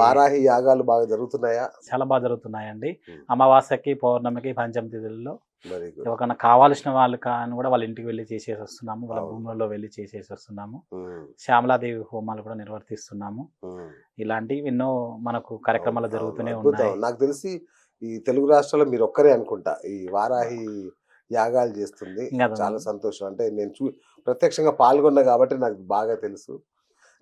వారాహి యాగాలు బాగా జరుగుతున్నాయా? చాలా బాగా జరుగుతున్నాయండి. అమావాస్యకి, పౌర్ణమికి, పంచమి తిథుల్లో వెరీ గుడ్. ఎవరికన్నా కావాల్సిన వాళ్ళు కానీ కూడా వాళ్ళ ఇంటికి వెళ్ళి చేసేసి వస్తున్నాము. వాళ్ళ అవును. భూములలో వెళ్ళి చేసేసి వస్తున్నాము. ఉమ్, శ్యామలాదేవి హోమాలు కూడా నిర్వర్తిస్తున్నాము. ఉమ్. ఇలాంటివి ఎన్నో మనకు కార్యక్రమాలు అవును, జరుగుతూనే అద్భుతం. ఉన్నాయి. నాకు తెలిసి ఈ తెలుగు రాష్ట్రాల్లో మీరు ఒక్కరే అనుకుంటా ఈ వారాహి యాగాలు చేస్తుంది. ఇంకా చాలా సంతోషం. అంటే నేను ప్రత్యక్షంగా పాల్గొన్నా కాబట్టి నాకు బాగా తెలుసు.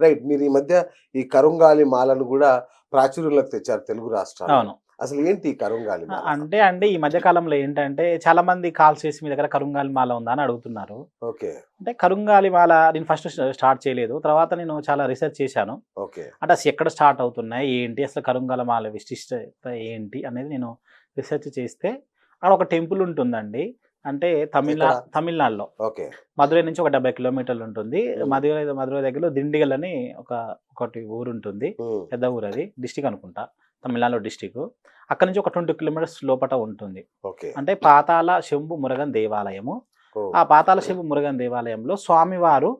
రైట్. మీరు ఈ మధ్య ఈ కరుంగాలి మాలను కూడా ప్రాచుర్యంలోకి తెచ్చారు తెలుగు రాష్ట్రాల్లో. అవును. అసలు ఏంటి ఈ కరుంగాలి మాల? అంటే అండి ఈ మధ్య కాలంలో ఏంటంటే చాలా మంది కాల్ చేసి మీ దగ్గర కరుంగాలి మాల ఉందా అని అడుగుతున్నారు. ఓకే, అంటే కరుంగాలి మాల నేను ఫస్ట్ స్టార్ట్ చేయలేదు. తర్వాత నేను చాలా రీసెర్చ్ చేశాను. ఓకే. అంటే అసలు ఎక్కడ స్టార్ట్ అవుతున్నాయి ఏంటి, అసలు కరుంగాల మాల విశిష్టత ఏంటి అనేది నేను రీసెర్చ్ చేస్తే అక్కడ ఒక టెంపుల్ ఉంటుందండి. అంటే ఎక్కడ? తమిళనాడులో ఓకే. మధురై నుంచి ఒక 70 కిలోమీటర్లు ఉంటుంది. ఉమ్, మధురై దగ్గరలో దిండిగల్ అని ఒకటి ఊరు ఉంటుంది. ఉమ్, పెద్ద ఊరు, అది డిస్టిక్ అనుకుంటా, తమిళనాడు డిస్టిక్. అక్కడ నుంచి ఒక 20 కిలోమీటర్స్ లోపట ఉంటుంది. ఓకే. అంటే పాతాళ శంభు మురుగన్ దేవాలయము. ఓ, ఆ పాతాళ శంభు మురుగన్ దేవాలయంలో స్వామివారు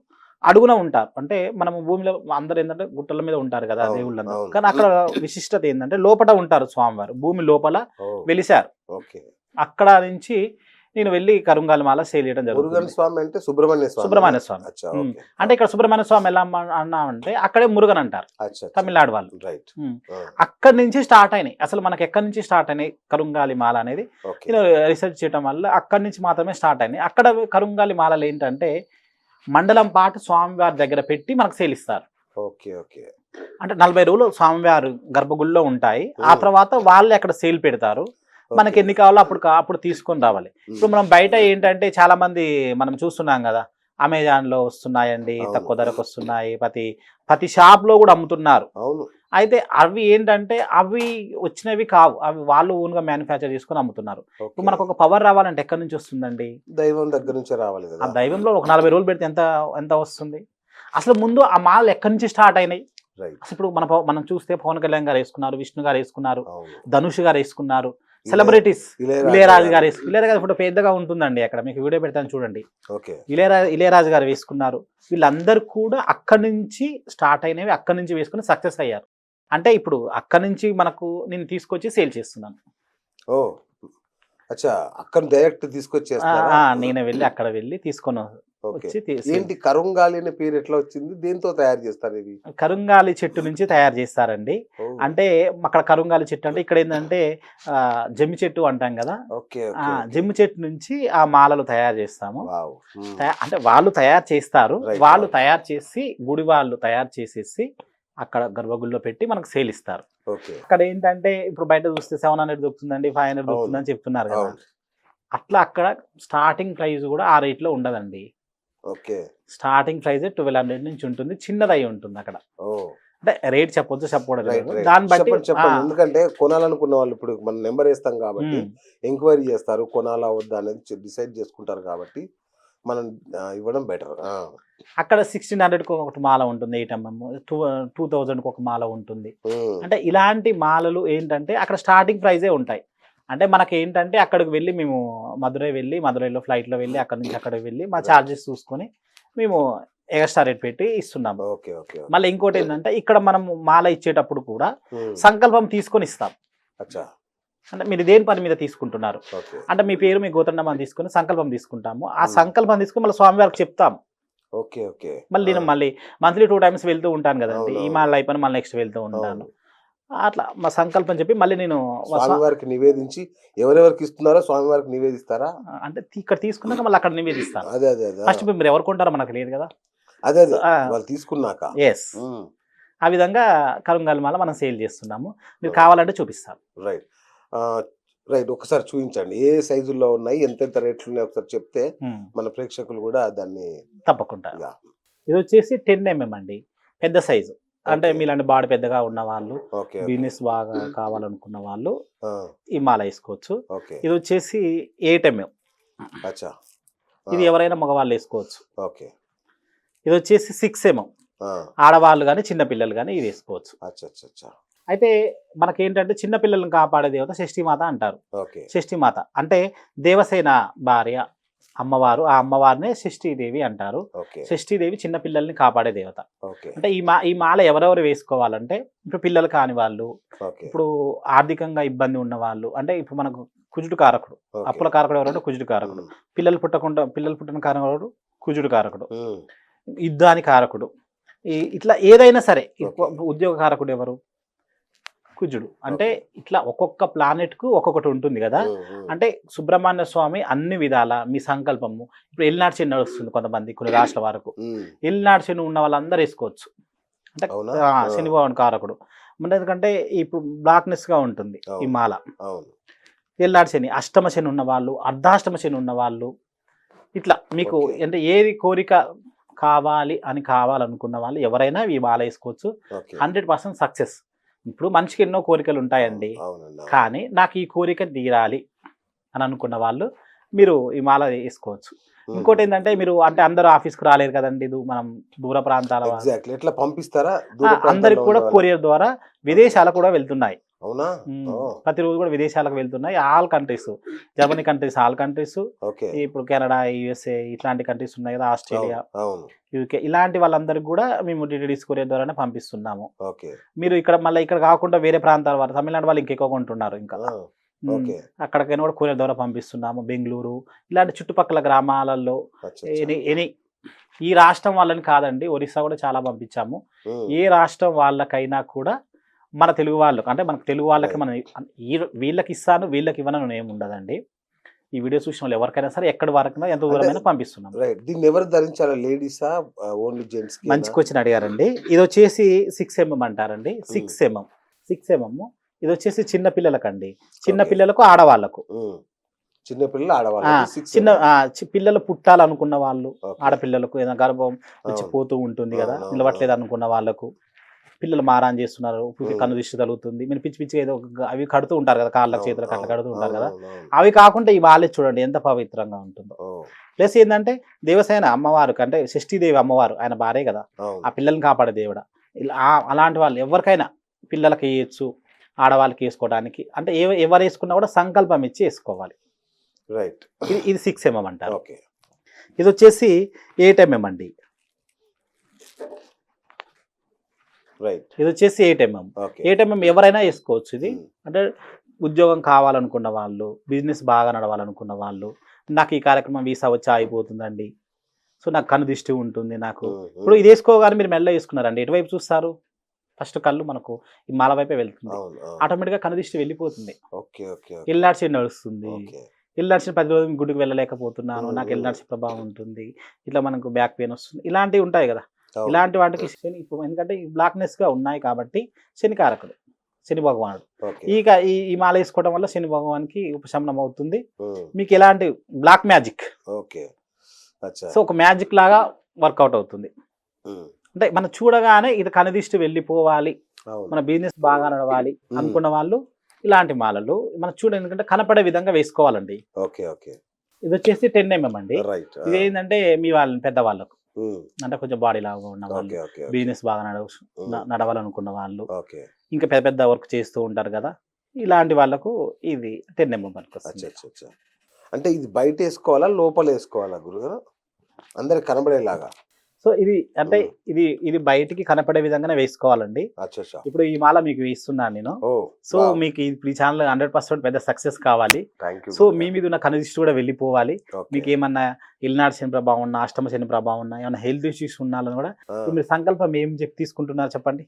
అడుగున ఉంటారు. అంటే మనము భూమిలో అందరు ఏంటంటే గుట్టల మీద ఉంటారు కదా అవును, దేవుళ్ళందరూ, అవును. కానీ అక్కడ విశిష్టత ఏంటంటే లోపట ఉంటారు స్వామివారు, భూమి లోపల ఓ, వెలిశారు. ఓకే. అక్కడ నుంచి నేను వెళ్ళి కరుంగాలి మాల సేల్ చేయడం మురుగన్ జరుగుతుంది. స్వామి అంటే సుబ్రహ్మణ్య స్వామి. సుబ్రహ్మణ్య స్వామి. అచ్చా, ఉమ్. ఓకే. అంటే ఇక్కడ సుబ్రహ్మణ్య స్వామి ఎలా అన్నామంటే అక్కడే మురుగన్ అంటారు అచ్చా, తమిళనాడు వాళ్ళు. రైట్. ఉమ్. అక్కడి నుంచి స్టార్ట్ అయినాయి. అసలు మనకి ఎక్కడి నుంచి స్టార్ట్ అయినాయి కరుంగాలి మాల అనేది ఓకే, నేను రీసెర్చ్ చేయడం వల్ల అక్కడి నుంచి మాత్రమే స్టార్ట్ అయినాయి. అక్కడ కరుంగాలి మాలలు ఏంటంటే మండలం పాటు స్వామివారి దగ్గర పెట్టి మనకు సేల్ ఇస్తారు. Okay, okay. అంటే 40 రోజులు స్వామివారు గర్భగుడిలో ఉంటాయి. ఆ తర్వాత వాళ్ళే అక్కడ సేల్ పెడతారు. మనకి ఎన్ని కావాలో అప్పుడు తీసుకొని రావాలి. ఇప్పుడు మనం బయట ఏంటంటే చాలా మంది మనం చూస్తున్నాం కదా, అమెజాన్లో వస్తున్నాయండి, అవును. తక్కువ ధరకు వస్తున్నాయి, ప్రతి షాప్లో కూడా అమ్ముతున్నారు. అవును. అయితే అవి ఏంటంటే అవి వచ్చినవి కావు, అవి వాళ్ళు ఓన్గా మ్యానుఫ్యాక్చర్ చేసుకొని అమ్ముతున్నారు. ఇప్పుడు మనకు ఒక పవర్ రావాలంటే ఎక్కడి నుంచి వస్తుందండి? దైవం దగ్గర నుంచే రావాలి ఆ కదా. దైవంలో ఒక 40 రోజులు పెడితే ఎంత వస్తుంది? అసలు ముందు ఆ మాల్ ఎక్కడి నుంచి స్టార్ట్ అయినాయి? రైట్. అసలు ఇప్పుడు మనం చూస్తే పవన్ కళ్యాణ్ గారు వేసుకున్నారు, విష్ణు గారు వేసుకున్నారు, అవును. ధనుష్ గారు వేసుకున్నారు, సెలబ్రిటీస్ ఇళయరాజు గారు ఇళయరాజు ఫోటో పెద్దగా ఉంటుందండి, అక్కడ మీకు వీడియో పెడతాను చూడండి. ఓకే. ఇళయరాజు గారు వేసుకున్నారు. వీళ్ళందరూ కూడా అక్కడి నుంచి స్టార్ట్ అయినవి, అక్కడి నుంచి వేసుకుని సక్సెస్ అయ్యారు. అంటే ఇప్పుడు అక్కడి నుంచి నేను తీసుకొచ్చి సేల్ చేస్తున్నాను. ఓ, అచ్చా. అక్కడ డైరెక్ట్ తీసుకొచ్చేస్తారా? నేనే వెళ్ళి అక్కడ వెళ్ళి తీసుకొని ఓకే. వచ్చి ఏంటి కరుంగాలి అనే పేరు ఎట్లా వచ్చింది? దేంతో తయారు చేస్తారు ఇది? కరుంగాలి చెట్టు నుంచి తయారు చేస్తారండి. ఓ, అంటే అక్కడ కరుంగాలి చెట్టు అంటే ఇక్కడ ఏంటంటే జమ్మి చెట్టు అంటాం కదా, ఓకే, ఓకే, ఓకే. జమ్మి చెట్టు నుంచి ఆ మాలలు తయారు చేస్తాము. వావ్. మ్మ్. అంటే వాళ్ళు తయారు చేస్తారు. Right, వాళ్ళు right. తయారు చేసి గుడి వాళ్ళు తయారు చేసేసి అక్కడ గర్భగుడిలో పెట్టి మనకు సేల్ ఇస్తారు. ఓకే. అక్కడ ఏంటంటే ఇప్పుడు బయట చూస్తే 700 దొరుకుతుందండి, 500 దొరుకుతుందని చెప్తున్నారు కదా. అవును. అట్లా అక్కడ స్టార్టింగ్ ప్రైస్ కూడా ఆ రేట్లో ఉండదండి. ఓకే. స్టార్టింగ్ ప్రైస్ 1200 నుంచి ఉంటుంది, చిన్నదై ఉంటుంది అక్కడ. ఓ, అంటే రేట్ చెప్పకూడదు, రైట్, రైట్. దాన్ని బట్టి చెప్పండి. ఎందుకంటే కొనాలనుకున్న వాళ్ళు ఇప్పుడు మనం నెంబర్ వేస్తాం కాబట్టి ఎంక్వైరీ చేస్తారు, కొనాలా వద్దా అనేది డిసైడ్ చేసుకుంటారు కాబట్టి మనం ఇవ్వడం బెటర్. అక్కడ 1600కి ఒకటి మాల ఉంటుంది, 8mm, 2000కి ఒక మాల ఉంటుంది. అంటే ఇలాంటి మాలలు ఏంటంటే అక్కడ స్టార్టింగ్ ప్రైజే ఉంటాయి. అంటే మనకి ఏంటంటే అక్కడికి వెళ్ళి మేము మధురైలో ఫ్లైట్లో వెళ్ళి అక్కడ నుంచి అక్కడికి వెళ్ళి మా ఛార్జెస్ చూసుకొని మేము ఎక్స్ట్రా రేట్ పెట్టి ఇస్తున్నాము. Okay, okay. మళ్ళీ ఇంకోటి ఏంటంటే ఇక్కడ మనం మాల ఇచ్చేటప్పుడు కూడా సంకల్పం తీసుకొని ఇస్తాం. అచ్చా. అంటే మీరు దేని పని మీద తీసుకుంటున్నారు ఓకే. అంటే మీ పేరు, మీ గోత్రనామా తీసుకొని సంకల్పం తీసుకుంటాము. ఆ సంకల్పం తీసుకొని మళ్ళీ స్వామివారికి చెప్తాము. Okay, okay. మళ్ళీ నేను మంత్లీ 2 times వెళ్తూ ఉంటాను కదండి. ఈ అవును. మాల అయిపోయిన మళ్ళీ నెక్స్ట్ వెళ్తూ ఉంటాను. అట్లా మా సంకల్పం చెప్పి మళ్ళీ నేను స్వామివారికి నివేదించి ఎవరెవరికి ఇస్తున్నారో స్వామివారికి నివేదిస్తారా? అంటే ఇక్కడ తీసుకున్నాక మళ్ళీ అక్కడ నివేదిస్తాను. అదే అదే అదే. ఫస్ట్ మీరు ఎవరు కొంటారో మనకు లేదు కదా. అదే అదే వాళ్ళు తీసుకున్నాక. ఎస్, ఆ విధంగా కరుంగాలి మాల మనం సేల్ చేస్తున్నాము. మీరు కావాలంటే చూపిస్తాను. Right, right. ఒకసారి చూపించండి ఏ సైజుల్లో ఉన్నాయి, ఎంతెంత రేట్లు ఉన్నాయి ఒకసారి చెప్తే మన ప్రేక్షకులు కూడా దాన్ని తప్పకుండా. ఇది వచ్చేసి 10mm అండి, పెద్ద సైజు. అంటే మీలాంటి బాడీ పెద్దగా ఉన్న వాళ్ళు, బిజినెస్ బాగా కావాలనుకున్న వాళ్ళు ఈ మాల వేసుకోవచ్చు. ఇది వచ్చేసి 8mm. అచ్చా. ఇది ఎవరైనా మగవాళ్ళు వేసుకోవచ్చు. ఓకే. ఇది వచ్చేసి 6mm. ఆడవాళ్ళు కానీ చిన్నపిల్లలు కానీ ఇది వేసుకోవచ్చు. అచ్చా. అయితే మనకేంటంటే చిన్నపిల్లలను కాపాడే దేవత షష్ఠీమాత అంటారు. షష్ఠీమాత అంటే దేవసేన భార్య అమ్మవారు, ఆ అమ్మవారినే షష్ఠీదేవి అంటారు. ఓకే. షష్ఠీదేవి చిన్న పిల్లల్ని కాపాడే దేవత. ఓకే. అంటే ఈ మాల ఎవరెవరు వేసుకోవాలంటే ఇప్పుడు పిల్లలు కాని వాళ్ళు, ఓకే. ఇప్పుడు ఆర్థికంగా ఇబ్బంది ఉన్న వాళ్ళు, అంటే ఇప్పుడు మనకు కుజుడు కారకుడు, ఓకే. అప్పుల కారకుడు ఎవరంటే కుజుడు కారకుడు, పిల్లలు పుట్టిన కారకుడు కుజుడు కారకుడు, యుద్ధానికి కారకుడు, ఇట్లా ఏదైనా సరే, ఓకే. ఉద్యోగ కారకుడు ఎవరు? కుజుడు. అంటే ఇట్లా ఒక్కొక్క ప్లానెట్ కు ఒక్కొక్కటి ఉంటుంది కదా. అంటే సుబ్రహ్మణ్య స్వామి అన్ని విధాల మీ సంకల్పము, ఇప్పుడు ఎల్నాడు శని నడుస్తుంది కొంతమంది కొన్ని రాష్ట్రాల వరకు, ఎల్నాడు శని ఉన్న వాళ్ళందరూ వేసుకోవచ్చు. అంటే శని భగవాన్ కారకుడు. ఎందుకంటే ఇప్పుడు బ్లాక్నెస్ గా ఉంటుంది ఈ మాల. ఎల్నాడు శని, అష్టమ శని ఉన్న వాళ్ళు, అర్ధాష్టమ శని ఉన్న వాళ్ళు, ఇట్లా మీకు అంటే ఏది కోరిక కావాలనుకున్న వాళ్ళు ఎవరైనా ఈ మాల వేసుకోవచ్చు. 100% సక్సెస్. ఇప్పుడు మనిషికి ఎన్నో కోరికలు ఉంటాయండి, కానీ నాకు ఈ కోరిక తీరాలి అని అనుకున్న వాళ్ళు మీరు ఈ మాల వేసుకోవచ్చు. ఇంకోటి ఏంటంటే మీరు అంటే అందరూ ఆఫీస్కి రాలేరు కదండి, మనం దూర ప్రాంతాల ఎట్లా పంపిస్తారా? అందరికి కూడా కొరియర్ ద్వారా విదేశాలకు కూడా వెళ్తున్నాయి. అవునా? ప్రతిరోజు కూడా విదేశాలకు వెళ్తున్నాయి. All countries, Germany countries, all countries, ఇప్పుడు కెనడా, యుఎస్ఏ ఇట్లాంటి కంట్రీస్ ఉన్నాయి కదా, ఆస్ట్రేలియా, యూకే, ఇలాంటి వాళ్ళందరికీ కూడా మేము డిటిడిసి కొరియర్ ద్వారానే పంపిస్తున్నాము. మీరు ఇక్కడ కాకుండా వేరే ప్రాంతాల వారు, తమిళనాడు వాళ్ళు ఇంకెక్కువ కొంటున్నారు, ఇంకా అక్కడికైనా కూడా కొరియర్ ద్వారా పంపిస్తున్నాము. బెంగళూరు ఇలాంటి చుట్టుపక్కల గ్రామాలలో ఎనీ ఈ రాష్ట్రం వాళ్ళని కాదండి, ఒరిస్సా కూడా చాలా పంపించాము. ఏ రాష్ట్రం వాళ్ళకైనా కూడా మన తెలుగు వాళ్ళకు, అంటే మనకు తెలుగు వాళ్ళకి మనం వీళ్ళకి ఇస్తాను వీళ్ళకి ఇవ్వను ఏమి ఉండదండి. ఈ వీడియో చూసిన వాళ్ళు ఎవరికైనా సరే ఎక్కడి వరకు ఎంత దూరమైనా పంపిస్తున్నాం. దీన్ని ఎవరు ధరించాలి, లేడీసా ఓన్లీ జెంట్స్? మంచి క్వశ్చన్ అడిగారండి. ఇది వచ్చేసి 6 mm అంటారండి. 6 mm. ఇది వచ్చేసి చిన్న పిల్లలకండి, చిన్న పిల్లలకు, ఆడవాళ్ళకు. చిన్న పిల్లలు, ఆడవాళ్ళు, పిల్లలు పుట్టాలనుకున్న వాళ్ళు, ఆడపిల్లలకు ఏదైనా గర్భం వచ్చి పోతూ ఉంటుంది కదా, నిలవట్లేదు అనుకున్న వాళ్ళకు, పిల్లలు మారాన్ చేస్తున్నారు, కన్ను దిష్టి తగులుతుంది, మీరు పిచ్చి పిచ్చి ఏదో అవి కడుతూ ఉంటారు కదా, కాళ్ళకు చేతులకు అట్లా కడుతూ ఉంటారు కదా, అవి కాకుండా ఈ వాళ్ళే చూడండి ఎంత పవిత్రంగా ఉంటుందో. ప్లస్ ఏంటంటే దేవసేన అమ్మవారు అంటే షష్ఠీదేవి అమ్మవారు, ఆయన భార్య కదా, ఆ పిల్లల్ని కాపాడే దేవుడ. అలాంటి వాళ్ళు ఎవరికైనా పిల్లలకి వేయచ్చు, ఆడవాళ్ళకి వేసుకోవడానికి, అంటే ఎవరు వేసుకున్నా కూడా సంకల్పం ఇచ్చి వేసుకోవాలి. రైట్. ఇది 6 mm అంటారు. ఇది వచ్చేసి 8 mm అండి. ఇది వచ్చేసి 8 mm. 8 mm ఎవరైనా వేసుకోవచ్చు. ఇది అంటే ఉద్యోగం కావాలనుకున్న వాళ్ళు, బిజినెస్ బాగా నడవాలనుకున్న వాళ్ళు, నాకు ఈ కార్యక్రమం వీసా వచ్చి ఆగిపోతుందండి, సో నాకు కన్ను దిష్టి ఉంటుంది నాకు, ఇప్పుడు ఇది వేసుకోగానే మీరు మెల్ల వేసుకున్నారండి, ఎటువైపు చూస్తారు? ఫస్ట్ కళ్ళు మనకు ఈ మాల వైపే వెళ్తుంది, ఆటోమేటిక్గా కన్ను దిష్టి వెళ్ళిపోతుంది. ఎల్నాడు శని నడుస్తుంది, ఎల్నాడు శని 10 రోజులు గుడికి వెళ్ళలేకపోతున్నాను, నాకు ఎల్నాడు శని ప్రభావం ఉంటుంది, ఇట్లా మనకు బ్యాక్ పెయిన్ వస్తుంది, ఇలాంటివి ఉంటాయి కదా. ఇలాంటి వాటికి శని, ఇప్పుడు ఎందుకంటే బ్లాక్నెస్ గా ఉన్నాయి కాబట్టి శని కారకుడు, శని భగవానుడు. ఈ మాల వేసుకోవడం వల్ల శని భగవానికి ఉపశమనం అవుతుంది. మీకు ఎలాంటి బ్లాక్ మ్యాజిక్, సో ఒక మ్యాజిక్ లాగా వర్కౌట్ అవుతుంది. అంటే మనం చూడగానే ఇది కనుదిష్టి వెళ్ళిపోవాలి, మన బిజినెస్ బాగా నడవాలి అనుకున్న వాళ్ళు ఇలాంటి మాలలు మనం చూడండి, ఎందుకంటే కనపడే విధంగా వేసుకోవాలండి. ఇది వచ్చేసి 10 mm అండి. ఇది ఏంటంటే మీ వాళ్ళని పెద్దవాళ్ళకు, అంటే కొంచెం బాడీ లాగా ఉన్న వాళ్ళు, బిజినెస్ బాగా నడవాలనుకున్న వాళ్ళు, ఇంకా పెద్ద పెద్ద వర్క్ చేస్తూ ఉంటారు కదా, ఇలాంటి వాళ్ళకు ఇది 10 mm వస్తుంది. అంటే ఇది బయట వేసుకోవాలా, లోపల వేసుకోవాలా గురుగారు, అందరికి కనబడేలాగా? సో ఇది అంటే ఇది బయటికి కనపడే విధంగానే వేసుకోవాలండి. ఇప్పుడు ఈ మాల మీకు ఇస్తున్నాను నేను, సో మీకు ఈ ఛానల్ 100% పెద్ద సక్సెస్ కావాలి, సో మీ మీద ఉన్న కనుదిష్టి కూడా వెళ్ళిపోవాలి, మీకు ఏమన్నా ఎల్నాడు శని ప్రభావం ఉన్నా, అష్టమ శని ప్రభావం ఉన్నా, ఏమన్నా హెల్త్ ఇష్యూస్ ఉన్నాలని కూడా మీరు సంకల్పం ఏం తీసుకుంటున్నారు చెప్పండి,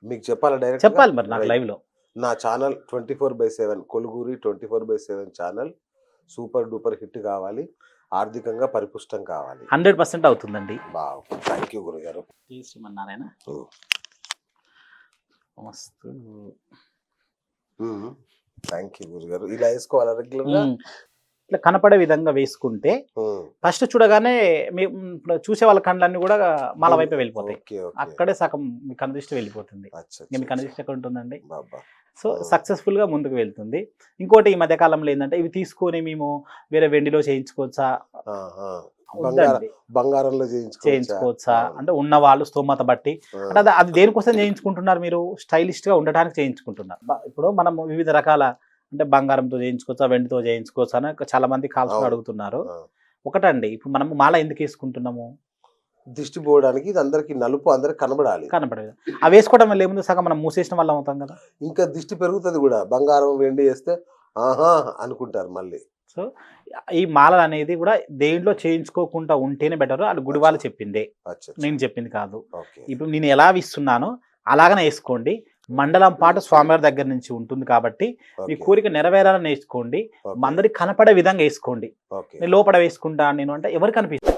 మీకు చెప్పాలి, డైరెక్ట్ చెప్పాలి మరి నాకు లైవ్ లో.100% అవుతుందండి. థ్యాంక్ యూ గురుగారు. శ్రీమన్నారాయణ. థ్యాంక్ యూ గురుగారు. ఇలా వేసుకోవాలా రెగ్యులర్ గా? ఇట్లా కనపడే విధంగా వేసుకుంటే ఫస్ట్ చూడగానే చూసే వాళ్ళ కళ్ళన్నీ కూడా మాల వైపే వెళ్ళిపోతాయి, అక్కడే సగం మీ కనుదృష్టి వెళ్ళిపోతుంది. మీ కనుదృష్టి ఎక్కడ ఉంటుందండి, సో సక్సెస్ఫుల్ గా ముందుకు వెళ్తుంది. ఇంకోటి ఈ మధ్య కాలంలో ఏంటంటే ఇవి తీసుకొని మేము వేరే వెండిలో చేయించుకోవచ్చా, బంగారంలో చేయించుకోవచ్చా అంటే ఉన్న వాళ్ళు స్తోమత బట్టి, అంటే అది దేనికోసం చేయించుకుంటున్నారు, మీరు స్టైలిష్ గా ఉండటానికి చేయించుకుంటున్నారు. ఇప్పుడు మనం వివిధ రకాల అంటే బంగారంతో చేయించుకోవచ్చా, వెండితో చేయించుకోవచ్చా అని చాలా మంది కాల్స్ అడుగుతున్నారు. ఒకటండి ఇప్పుడు మనం మాల ఎందుకు వేసుకుంటున్నాము? దిష్టి పోవడానికి ఇది అందరికి నలుపు అందరికి కనబడాలి. కనపడదు. అవి వేసుకోవడం వల్ల ఏముంది, సగం మనం మూసేసిన వల్ల అవుతాం కదా. ఇంకా దిష్టి పెరుగుతుంది కూడా, బంగారం వెండి వేస్తే ఆహా అనుకుంటారు మళ్ళీ. సో ఈ మాలలు అనేది కూడా దేంట్లో చేయించుకోకుండా ఉంటేనే బెటర్. అది గుడి వాళ్ళు చెప్పిందే, అచ్చా, నేను చెప్పింది కాదు. ఓకే. ఇప్పుడు నేను ఎలా ఇస్తున్నానో అలాగనే వేసుకోండి. మండలం పాటు స్వామివారి దగ్గర నుంచి ఉంటుంది కాబట్టి మీ ఓకే. కోరిక నెరవేరాలని వేసుకోండి. ఓకే. అందరికి కనపడే విధంగా వేసుకోండి. ఓకే. నేను లోపల వేసుకుంటా నేను అంటే ఎవరు కనిపిస్తుంది?